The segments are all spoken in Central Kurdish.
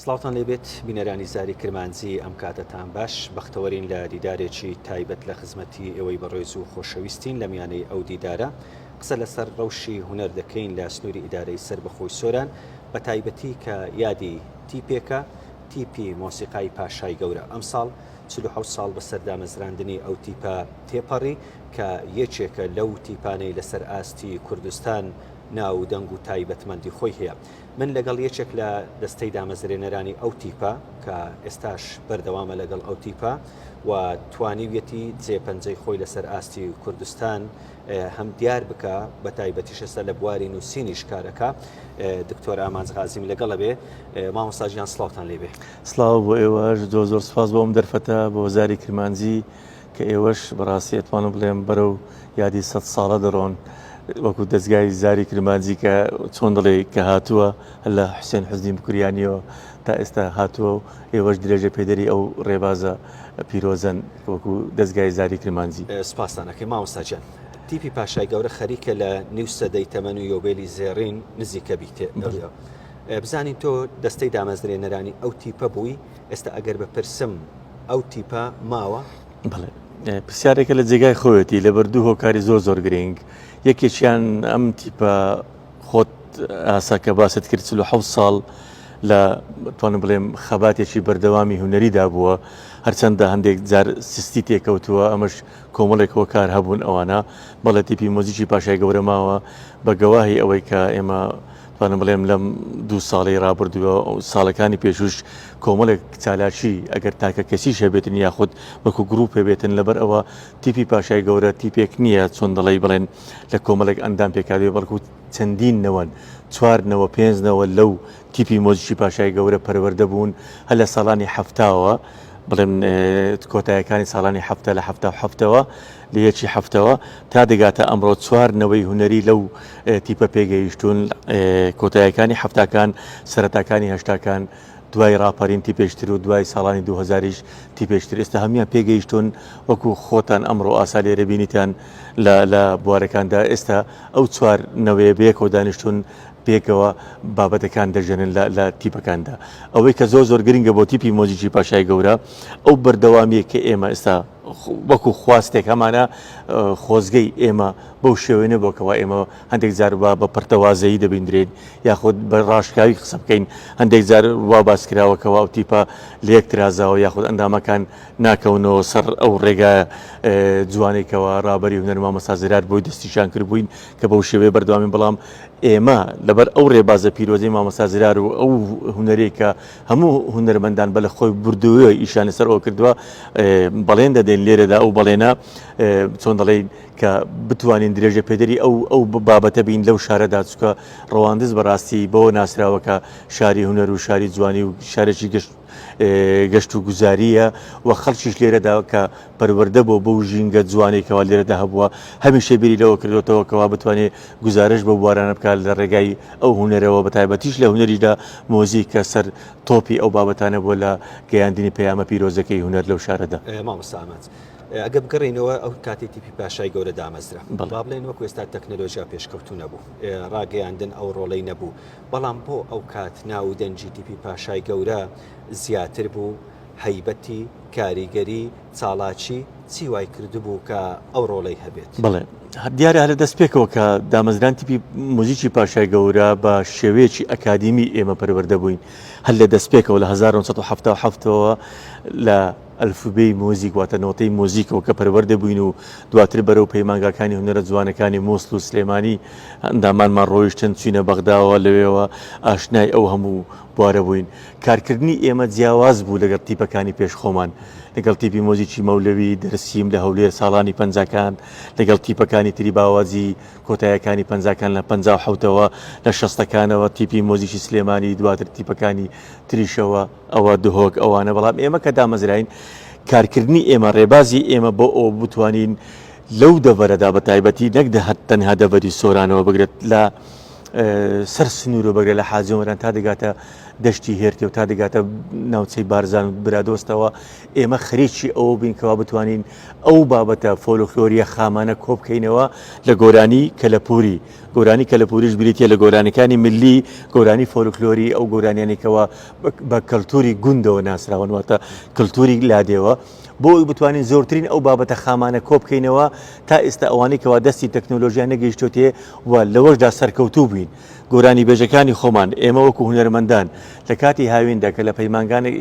سڵاوتان لێبێت بینەرانی زاری کرمانجی ئەم کاتتان باش بەختەوەرین لە دیدارێکی تایبەت لە خزمەتی ئێوەی بەڕێز و خۆشەویستین لە میانەی ئەو دیدارە قسە لەسەر ڕەوشی هونەر دەکەین لە سنووری ئیدارەی سەر بەخۆی سۆران بە تایبەتی کە یادی تیپێکە تیپی مۆسیقای پاشای گەورە ئەم ساڵ 47 ساڵ بەسەر دامەزراندنی ئەو تیپە تێپەڕی کە یەکێکە لەو تیپانەی لەسەر ئاستی کوردستان ناو دەنگ و تایبەتمەندی خۆی هەیە. من لەگەڵ یەکێک لە دەستەی دامەزرێنەرانی ئەو تیپە کە ئێستاش بەردەوامە لەگەڵ ئەو تیپە و توانیویەتی جێپەنجەی خۆی لەسەر ئاستی کوردستان هەم دیار بکە بە تایبەتیش ئێستا لە بواری نووسینی شکارەکە دکتۆر ئامانج غازیم لەگەڵە بێ. مامۆستاژیان سڵاوتان لێبێ. سڵاو بۆ ئێوەش زۆر سپاس بۆ ئەم دەرفەتە بۆ زاری کرمانجی کە ئێوەش بەڕاستی ئەتوانم بڵێم بەرەو یادی 100 ساڵە دەڕۆن وەکو دەستگای زاری کرمانجی کە چۆن دڵێ کە هاتووە لە حوسێن حوزنی بکوریانیەوە تا ئێستا هاتووە و ئێوەش درێژە پێدەری ئەو ڕێبازە پیرۆزەن وەکو دەستگای زاری کرمانجی. سپاسانەکەی مامۆستاجان. تیپی پاشای گەورە خەریکە لە نیو سەدەی تەمەن و یۆبێلی زێڕین نزیکە بیتێ. بزانین تۆ دەستەی دامەزرێنەرانی ئەو تیپە بووی، ئێستا ئەگەر بپرسم ئەو تیپە ماوە؟ بڵێ پرسیارێکە لە جێگای خۆیەتی لە بەردوو هۆکاری زۆر گرنگ. یەکێکیان ئەم تیپە خۆت ئاساکە باست کرد 47 ساڵ لە توانم بڵێم خەباتێکی بەردەوامی هونەریدا بووە، هەرچەندە هەندێک جار سستی تێکەوتووە، ئەمەش کۆمەڵێکەوە کار هەبوون ئەوانە، بەڵێ تیپی مۆزیکی پاشای گەورە ماوە بە گەواهی ئەوەی کە ئێمە توانم بڵێم لەم 2 ساڵی ڕابردووە ساڵەکانی پێشوش کۆمەڵێک چالاکی ئەگەر تاکە کەسیش هەبێتن یاخود وەکو گروپ هەبێتن لەبەر ئەوە تیپی پاشای گەورە تیپێک نییە چۆن دەڵێ بڵێن لە کۆمەڵێک ئەندام پێکاوێ بەڵکو چەندین نەوەن 4 5 لەو تیپی مۆزیکی پاشای گەورە پەروەردە بوون هەر لە ساڵانی هەفتاوە بڵێن کۆتایەکانی ساڵانی هەفتە لە هەفتەوە لە یەکی هەفتەوە تا دەگاتە ئەمڕۆ 4 هونەری لەو تیپە پێگەیشتون کۆتایەکانی هەفتاکان سەرەتاکانی هەشتاکان دوای ڕاپەرین تی پێشتر و دوای ساڵانی 2000 تی پێشتر ئێستا هەمیان پێگەیشتون وەکو خۆتان ئەمڕۆ ئاسا لێرە بینیتان لە بوارەکاندا ئێستا ئەو 4 بەیەکەوە دانیشتون پێکەوە بابەتەکان دەژێنن لە تیپەکاندا. ئەوەی کە زۆر گرنگە بۆ تیپی مۆزیکی پاشای گەورە ئەو بەردەوامیە کە ئێمە ئێستا وەکو خواستێک هەمانە خۆزگەی ئێمە بەو شێوێنە بۆکەوە ئێمە هەندێک جار بە پڕتەوازایی دەبیندرێن یاخود بە ڕاشکاوی قسە بکەین، هەندێک جار وا باسکراوەکەەوە ئەو تیپە لەیەک ترازاوە یاخود ئەندامەکان ناکەونەوە سەر ئەو ڕێگا جوانێکەوە ڕابەری هونەر مامۆستا زێرات بۆی دەستیشان کرد بووین کە بەو شێوەیە بەردەوامی، بەڵام ئێمە لەبەر ئەو ڕێبازە پیرۆزەی مامۆستا زێرات و ئەو هونەرێکە هەموو هونەرمەندان بە لە خۆی بردووە ئیشانی سەر ئەو کردووە بەڵێن دەدەین لێرەدا ئەو بەڵێنە چۆن دەڵێن کە بتوانین درێژە پێدەری ئەو بابەتە بین لەو شارەدا چکە ڕەواندز بەڕاستی بەوە ناسراوەکە شاری هونەر و شاری جوانی و شارێکی گەشت و گوزاریە و خەڵکیش لێرەدا کە پەروەردە بۆ بەو ژینگە جوانێکەوە لێرەدا هەبووە هەمیشە بیری لەوە کردوێتەوە کەوا بتوانێت گوزارش بە بوارانە بکات لە ڕێگای ئەو هونەرەوە بە تایبەتیش لە هونەریدا مۆزیک کە سەر تۆپی ئەو بابەتانە بۆ لە گەیاندنی پەیامە پیرۆزەکەی هونەر لەو شارەدا. مامۆستا ئامانج ئەگە بگەڕینەوە ئەو کاتی تیپی پاشای گەورە دامەزرا با بڵێن وەکو ئێستا تەکنەلۆژیا پێشکەوتو نەبوو، ڕاگەیاندن ئەو ڕۆڵەی نەبوو، بەڵام بۆ ئەو کات ناو دەنجی تیپی پاشای گەورە زیاتر بوو، هەیبەتی کاریگەری چاڵاچی چی وای کردبوو کە ئەو ڕۆڵەی هەبێت؟ بڵێ دیارە هەر دەست پێکەوە کە دامەزران تیپی مۆزیکی پاشای گەورە بە شێوەیەکی ئەکادیمی ئێمە پەروەردە بووین هەر لە دەست پێکەوە لە 1970 لە ئەلفوبەی مۆزیک واتە نۆتەی مۆزیکەوە کە پەروەردە بووین و دواتر بەرەو پەیمانگاکانی هونەرە جوانەکانی مۆسڵ و سلێمانی ئەندامانمان ڕۆیشتن چوینە بەغداوە لەوێەوە ئاشنای ئەو هەموو بوارە بووین. کارکردنی ئێمە جیاواز بوو لەگەڵ تیپەکانی پێشخۆمان، لەگەڵ تیپی مۆزیکی مەولەوی دەرسیم لە هەولێر ساڵانی 50کان، لەگەڵ تیپەکانی تری باوازی کۆتایەکانی 50کان لە 57ەوە لە 60ەکانەوە تیپی مۆزیکی سلێمانی دواتر تیپەکانی تریشەوە ئەوە دهۆک ئەوانە. بەڵام ئێمە کە دامەزراین کارکردنی ئێمە ڕێبازی ئێمە بۆ ئەو بتوانین لەو دەڤەرەدا بە تایبەتی نەک تەنها دەڤەری سۆرانەوە بگرێت لە سەر سنوور و بەگرێت لە حاجۆمەران تا دەگاتە دەشتی هێرتێ و تا دەگاتە ناوچەی بارزان و برادۆستەوە ئێمە خەریکی ئەوە بینکەوە بتوانین ئەو بابەتە فۆلۆکلۆریە خامانە کۆبکەینەوە لە گۆرانی کەلەپوری گۆرانی کەلەپوریش بریتە لە گۆرانەکانی ملی گۆرانی فۆلۆکلۆری ئەو گۆرانیانێکەوە بە کەلتوری گوندەوە ناسراون واتە کەلتوری لادێەوە بۆ بتوانین زۆرترین ئەو بابەتە خامانە کۆبکەینەوە تا ئێستا ئەوانەیەکەوە دەستی تەکنۆلۆژیان نەگەیشتوتێ و لەوەشدا سەرکەوتوو بووین گۆرانی بێژەکانی خۆمان ئێمە وەکو هونەرمەندان لە کاتی هاویندا کە لە پەیمانگانی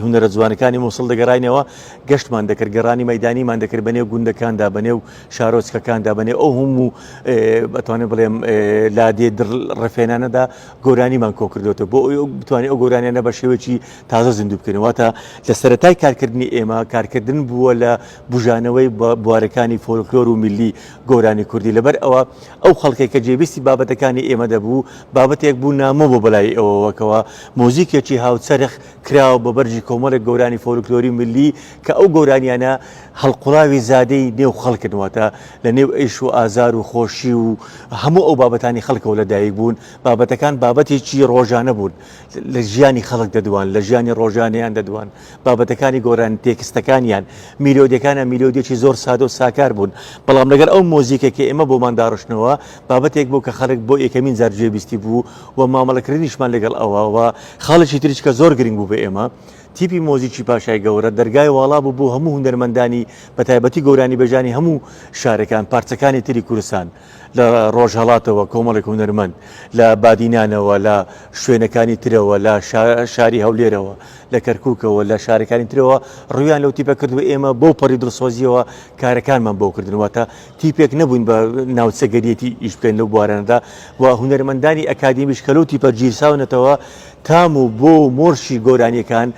هونەرە جوانەکانی مووسڵ دەگەڕاینەوە گەشتمان دەکرد گەڕانی مەیدانیمان دەکرد بەنێو گوندەکاندا بەنێو شارۆچکەکاندا بەنێو ئەو هەموو بەتوانێت بڵێم لادێ ڕفێنانەدا گۆرانیمان کۆکردوێتە بۆ بتوانێت ئەو گۆرانیانە بە شێوەیەکی تازە زیندوو بکەنەوەتە لە سەرەتای کارکردنی ئێمە کارکردن بووە لە بژانەوەی بوارەکانی فۆلکلۆر و میلی گۆرانی کوردی لەبەر ئەوە ئەو خەڵکێک کە جێبیستی بابەتەکانی ئێمە دەبوو بابەتێک بوو نامۆ بۆ بەلای ئەوەکەوە مۆزیکێکی هاوچەرخ کراوە بە بەرجی کۆمەڵێک گۆرانی فۆلکلۆری ملی کە ئەو گۆرانیانە هەڵقوڵاوی زادەی نێو خەڵکردنەوەتە لە نێو ئێش و ئازار و خۆشی و هەموو ئەو بابەتانی خەڵکەوە لەدایک بوون بابەتەکان بابەتێکی ڕۆژانە بوون لە ژیانی خەڵک دەدوان لە ژیانی ڕۆژانیان دەدوان بابەتەکانی گۆران تێکستەکانیان میلۆدیەکانە میلۆدیێکی زۆر سادە و ساکار بوون بەڵام لەگەر ئەو مۆزیکێکی ئێمە بۆمان داڕشتنەوە بابەتێک بوو کە خەڵک بۆ یەکەمین جار گوێبیستی بوو و مامەڵەکردنیشمان لەگەڵ ئەوەوە خاڵێکی تریش کە زۆر گرنگ بوو بە ئێمە تیپی مۆزیکی پاشای گەورە دەرگای واڵا بوو بۆ هەموو هونەرمەندانی بە تایبەتی گۆرانی بەژانی هەموو شارەکان پارچەکانی تری کوردستان لە ڕۆژهەڵاتەوە کۆمەڵێک هونەرمەند لە بادینانەوە لە شوێنەکانی ترەوە لە شاری هەولێرەوە لە کەرکووکەوە لە شارەکانی ترەوە ڕویان لەو تیپە کردووە ئێمە بۆ پەڕی دڵسۆزیەوە کارەکانمان بۆ کردنەوەتە تیپێک نەبووین بە ناوچەگەریەتی ئیش بکەین لەو بوارانەدا و هونەرمەندانی ئەکادمیش کە لەو تیپە گیرساونەتەوە تام و بۆ مۆرشی گۆرانیەکان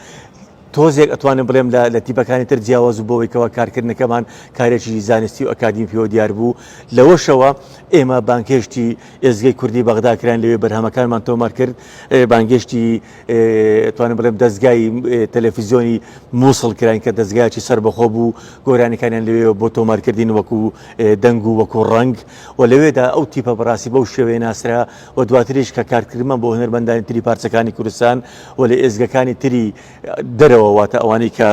تۆزێک ئەتوانم بڵێم لە تیپەکانی تر جیاواز و بۆەوەیکەوە کارکردنەکەمان کارێکی زانستی و ئەکادمی پێوە دیار بوو لەوەشەوە ئێمە بانگهێشتی ئێزگەی کوردی بەغداکران لەوێ بەرهەمەکانمان تۆمار کرد بانگهێشتی توانم بڵێم دەستگای تەلەڤیزیۆنی مووسڵ کران کە دەستگایکی سەربەخۆ بوو گۆرانەکانیان لەوێ بۆ تۆمارکردین وەکو دەنگ و وەکو ڕنگ و لەوێدا ئەو تیپە بەڕاستی بەو شێوەیە ناسرا و دواتریش کە کارکردمان بۆ هونەرمەندانی تری پارچەکانی کوردستان و لە ئێزگەکانی تری دەرەوە واتە ئەوانەی کە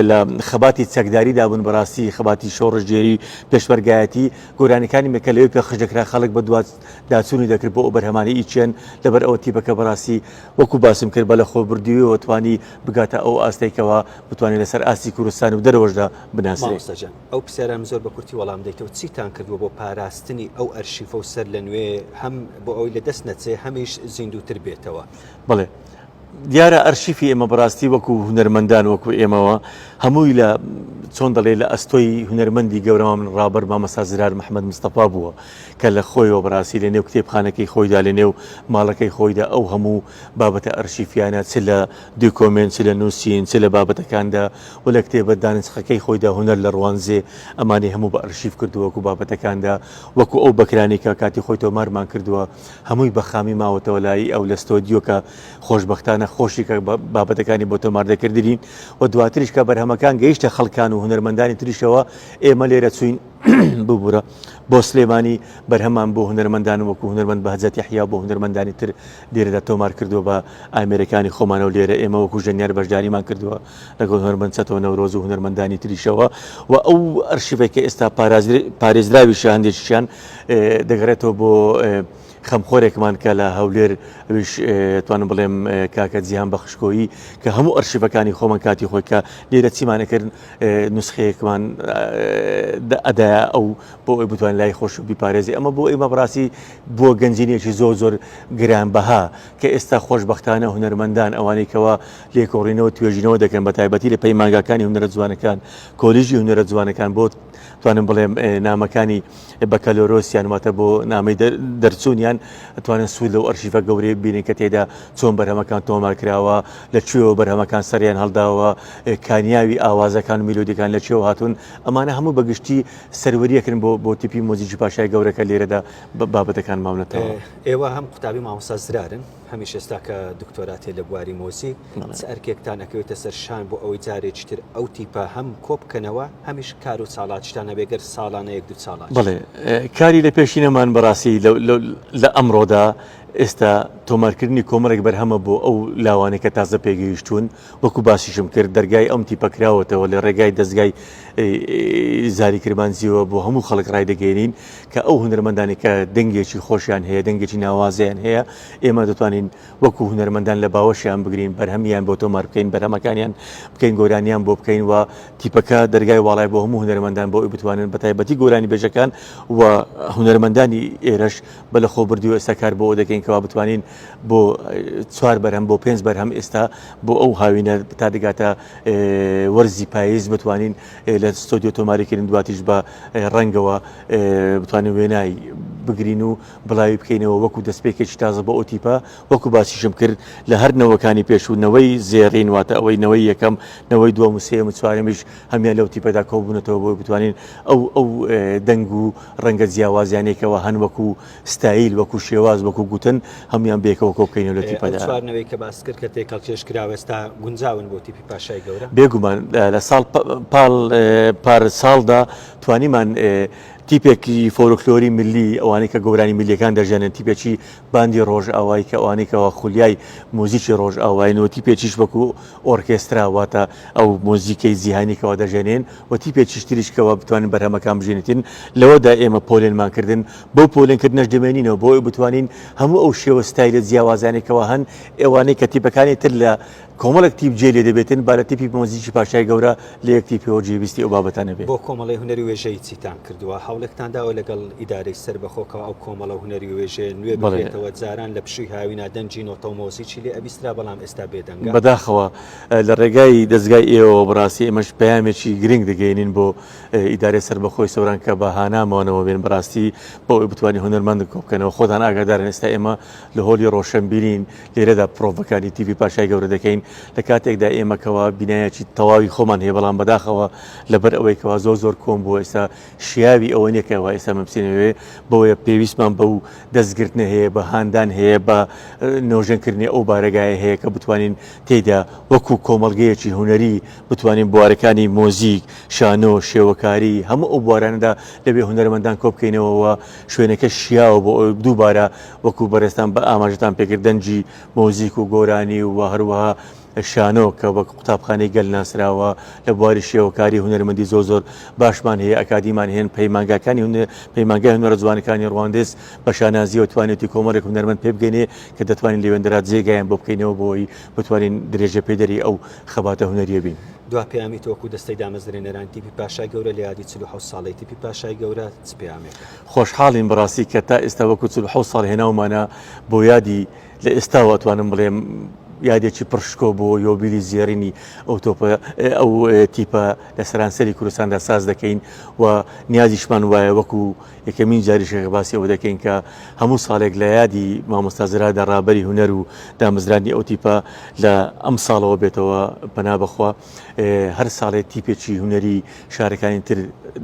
لە خەباتی چەکداریدا بوون بەڕاستی خەباتی شۆڕژێری پێشمەرگایەتی گۆرانەکانی مەکە لەوێ پێخش دەکرا خەڵک بە دوات داچوونی دەکرد بۆ ئەو بەرهەمانی ئیچێن لەبەر ئەوە تیپەکە بەڕاستی وەکو باسم کرد بە لە خۆبردیوەوە توانی بگاتە ئەو ئاستێکەوە بتوانێت لەسەر ئاستی کوردستان و دەرەوەشدا بناسرێت ئەو پرسیاران زۆر بە کورتی وەڵام دەیتەوە چیتان کردووە بۆ پاراستنی ئەو ئەرشیفە و سەر لە نوێ هەم بۆ ئەوی لە دەست نەچێ هەمیش زیندووتر بێتەوە بڵێ دیارە ئەرشیفی ئێمە بەڕاستی وەکو هونەرمەندان وەکو ئێمەوە هەمووی لە چۆن دەڵێ لە ئەستۆی هونەرمەندی گەورەمان من ڕابەر مامەستا زرار محەممەد مستەفا بووە کە لە خۆیەوە بەڕاستی لە نێو کتێبخانەکەی خۆیدا لە نێو ماڵەکەی خۆیدا ئەو هەموو بابەتە ئەرشیفیانە چ لە دیکۆمنت چ لە نووسین چ لە بابەتەکاندا و لە کتێبە دانسخەکەی خۆیدا هونەر لە ڕوانزێ ئەمانی هەموو بە ئەرشیف کردو وەکو بابەتەکاندا وەکو ئەو بەکرانی کە کاتی خۆی تۆمارمان کردووە هەمووی بەخامی ماوەتەوە لای ئەو لە ستۆدیۆکە خۆشبەختانە خۆشی کە بابەتەکانی بۆ تۆمار دەکردین و دواتریش کە بەرهەمەکان گەیشتە خەڵکان و هونەرمەندانی تریشەوە ئێمە لێرە چوین ببوورە بۆ سلێمانی بەرهەمان بۆ هونەرمەندان وەکو هونەرمەند بەهەجەت یحیا بۆ هونەرمەندانی تر لێرەدا تۆمار کردووە بە ئامێرەکانی خۆمانە و لێرە ئێمە وەکو ژەنیار بەشداریمان کردووە لەگەڵ هونەرمەند چەتەوە نەورۆز و هونەرمەندانی تریشەوە و ئەو ئەرشیفێک کە ئێستا پارێزراویشە هەندێکیان دەگەڕێتەوە بۆ خەمخۆرێکمان کە لە هەولێر توانم بڵێم کاکە جیهان بەخشکۆیی کە هەموو ئەرشیفەکانی خۆمان کاتی خۆی کە لێرە چیمانەکردن نسخەیەکمان ئەدایە ئەو بۆ ئەوی بتوان لای خۆش و بیپارێزی ئەمە بۆ ئێمە بڕاستی بۆ گەنجینێکی زۆر زۆر گرانبەها کە ئێستا خۆشبەختانە هونەرمەندان ئەوانەی کەەوە لێکۆڕینەوە توێژینەوە دەکەن بە تایبەتی لە پەیمانگاکانی هونەرە جوانەکان کۆلیژی هونەرە جوانەکان بۆ توانم بڵێم نامەکانی بەکەلۆرۆسیان واتە بۆ نامەی دەرچوونیان توانن سوود لەو ئەرشیفە گەورەی بینین کە تێدا چۆن بەرهەمەکان تۆمار کراوە لەکوێوە بەرهەمەکان سەریان هەڵداوە کانیاوی ئاوازەکان و میلۆدیەکان لەکوێوە هاتوون ئەمانە هەموو بەگشتی سەروەریەکردن بۆ تیپی مۆزیکی پاشای گەورەکە لێرەدا بابەتەکان ماونەتەوە ئێوە هەم قوتابی مامۆستا زرارن هەمیش ئێستا کە دکتۆراتێ لە بواری مۆزیک ئەرکێکتان ئەکەوێتە سەر شان بۆ ئەوەی جارێکی تر ئەو تیپە هەم کۆبکەنەوە هەمیش کار و ساڵاتشتانە بێگەر ساڵانە 1-2 ساڵات بڵێ کاری لە پێشینەمان بەڕاستی لە ئەمڕۆدا ئێستا تۆمارکردنی کۆمەڵێک بەرهەمە بۆ ئەو لاوانەی کە تازە پێگەیشتون وەکو باسیشم کرد دەرگای ئەم تیپەکراوەتەوە لە ڕێگای دەستگای زاری کرمانزیەوە بۆ هەموو خەڵک ڕایدەگەێنین کە ئەو هونەرمەندانی کە دەنگێکی خۆشیان هەیە دەنگێکی ناوازیان هەیە ئێمە دەتوانین وەکو هونەرمەندان لە باوەشیان بگرین بەرهەمیان بۆ تۆمار بکەین بەرهەمەکانیان بکەین گۆرانیان بۆ بکەین و تیپەکە دەرگای وڵای بۆ هەموو هونەرمەندان بۆ بتوانن بە تایبەتی گۆرانی بێژەکان و هونەرمەندانی ئێرەش بە لە خۆ بردی و ئێستا کار بۆ دەکەین کەوا بتوانین بۆ 4 بەرهەم بۆ 5 بەرهەم ئێستا بۆ ئەو هاوینە تا دەگاتە وەرزی پاییز بتوانین لە ستۆدیۆ تۆماریکردن دواتیش بە ڕەنگەوە بتوانین وێنای بگرین و بڵاوی بکەینەوە وەکو دەستپێکێکی تازە بۆ ئەو تیپە وەکو باسیشم کرد لە هەر نەوەکانی پێشوونەوەی زێڕین واتە ئەوەی نەوەی یەکەم نەوەی دووەم و سێم و چوارەمیش هەمیان لەو تیپەدا کۆبوونەتەوە بۆ بتوانین ئەو دەنگ و ڕەنگە جیاوازیانێکەوە هەن وەکو ستایل وەکو شێواز وەکو گوتن هەمیان بێکەوە کۆ بکەینەوە لە تیپەدا. چوارنەوەی کە باس کرد کە تێکەڵ کێشکراوە ئێستا گونجاون بۆ تیپی پاشای گەورە بێگومان لە ساڵ پار ساڵدا توانیمان تیپێکی فۆلۆکلۆری ملی ئەوانەی کە گۆرانی ملیەکان دەژێنن تیپێکی باندی ڕۆژ ئاوایی کە ئەوانێکەوە خولیای مۆزیکی ڕۆژ ئاواین و تیپێکیش وەکو ئۆرکێسترا واتە ئەو مۆزیکەی جیهانیکەوە دەژێنێن و تیپێکی تریشکەوە بتوانین بەرهەمەکان بژێنێتین لەوەدا ئێمە پۆلێنمانکردن بۆ پۆلێنکردنەش دەمێنینەوە بۆ بتوانین هەموو ئەو شێوە ستایلە جیاوازانێکەوە هەن ئێوانەی کە تیپەکانی تر لە کۆمەڵێک تیپ جێلێ دەبێتن با لە تیپی مۆزیکی پاشای گەورە لە یەک تیپەوە جێویستی ئەو بابەتانە بێت. بۆ کۆمەڵی هونەری وێژەی چیتان کردووە هەوڵێکتان داوە لەگەڵ ئیدارەی سەربەخۆکەوە ئەو کۆمەڵە هونەری وێژێ نوێ بێتەوە جاران لە پشووی هاوینا دەنجی نۆتە و مۆزیکی لێ ئەبیسترا بەڵام ئێستا بێدەنگە بەداخەوە لە ڕێگای دەستگای ئێوە بەڕاستی ئێمەش پەیامێکی گرنگ دەگەینین بۆ ئیدارەی سەربەخۆی سەوران کە بە هانامەوەنەوە بێن بەڕاستی بۆ بتوانین هونەرمەند کۆبکەنەوە خۆتان ئاگادارن ئێستا ئێمە لە هۆلی ڕۆشنبیرین لێرەدا پرۆڤەکانی تیڤی پاشای گەورە دەکەین لە کاتێکدا ئێمەکەوە بینایەکی تەواوی خۆمان هەیە بەڵام بەداخەوە لەبەر ئەوەی کەوا زۆر کۆم بووە ئێستا شیاوی ئەوە نیەکەوە ئێستا مەبسێنەوێ بۆیە پێویستمان بە و دەستگرتنە هەیە بە هاندان هەیە بە نۆژەنکردنی ئەو بارەگایە هەیە کە بتوانین تێدا وەکو کۆمەڵگەیەکی هونەری بتوانین بوارەکانی مۆزیک شانۆ شێوەکاری هەموو ئەو بوارانەدا لەبێ هونەرمەندان کۆبکەینەوەەوە شوێنەکە شیاوە بۆ دووبارە وەکو بەڕێستان بە ئاماژتان پێکرد دەنجی مۆزیک و گۆرانی و هەروەها شانۆ کە وەک قوتابخانەی گەل ناسراوە لە بواری شێوەکاری هونەرمەندی زۆر باشمان هەیە ئەکادیمان هێن پەیمانگاکانی پەیمانگای هونەرە جوانەکانی ڕواندز بە شانازیەوە توانێتی کۆمەڵێک هونەرمەند پێ بگەینێ کە دەتوانین لێوێندەرا جێگایان بۆ بکەینەوە بۆی بتوانین درێژە پێدەری ئەو خەباتە هونەریە بین. دوا پەیامی تۆکو دەستەی دامەزرێنەران تیپی پاشای گەورە لە یادی 47 ساڵی تیپی پاشای گەورە چ پەیامێکە؟ خۆشحاڵین بەڕاستی کە تا ئێستا وەکو 47 ساڵ هێناومانە بۆ یادی لە ئێستاوە ئەتوانم بڵێم یادێکی پرشکۆ بۆ یۆبیلی زیێڕینی ئەو تیپە لە سەرانسەری کوردستاندا ساز دەکەین و نیازیشمان وایە وەکو یەکەمین جاریشەکە باسی ئەوە دەکەین کە هەموو ساڵێک لە یادی مامۆستازرادا ڕابەری هونەر و دامەزرانی ئەو تیپە لە ئەم ساڵەوە بێتەوە پەنا بەخوا هەر ساڵێک تیپێکی هونەری شارەکانی تر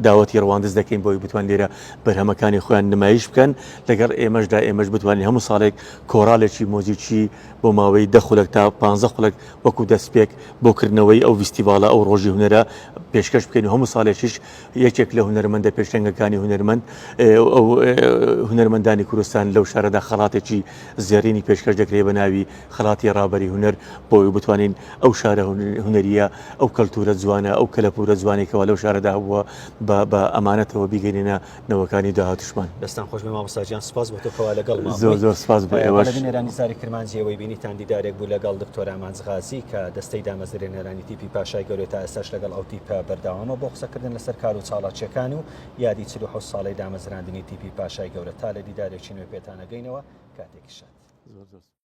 داوەتی ڕەواندز دەکەین بۆی بتوان لێرە بەرهەمەکانی خۆیان نمایش بکەن لەگەڵ ئێمەشدا ئێمەش بتوانین هەموو ساڵێک کۆڕالێکی مۆزیکی بۆ ماوەی 10 خولەک تا 15 خولەک وەکو دەستپێک بۆکردنەوەی ئەو فیستیڤالە ئەو ڕۆژی هونەرە پێشکەش بکەین و هەموو ساڵێکیش یەکێک لە هونەرمەندە پێشەنگەکانی هونەرمەند ئەو هونەرمەندانی کوردستان لەو شارەدا خەڵاتێکی زێڕینی پێشکەش دەکرێت بە ناوی خەڵاتی ڕابەری هونەر بۆی بتوانین ئەو شارە هونەریە ئەو کەلتورە جوانە ئەو کەلەپورە جوانێکەوە لەو شارەدا هەبووە بە ئەمانەتەوە بیگەینە نەوەکانی داهاتوشمان. دەستان خۆش بێ مامۆستاجیان سپاس بۆ تۆکەوە لەگەڵمان زۆر سپاس بە ئێوەش. بینەرانی زاری کرمانجیەوەی بینیتان دیدارێک بوو لەگەڵ دکتۆر ئامانزغازی کە دەستەی دامەزرێنەرانی تیپی پاشای گەورە تا ئێستاش لەگەڵ ئەو تیپە بەردەوامە بۆ قسەکردن لەسەر کار و چاڵاکیەکان و یادی 47 ساڵەی دامەزراندنی تیپی پاشای گەورە تا لە دیدارێکی نوێ پێتانەگەینەوە کاتێکی شاد.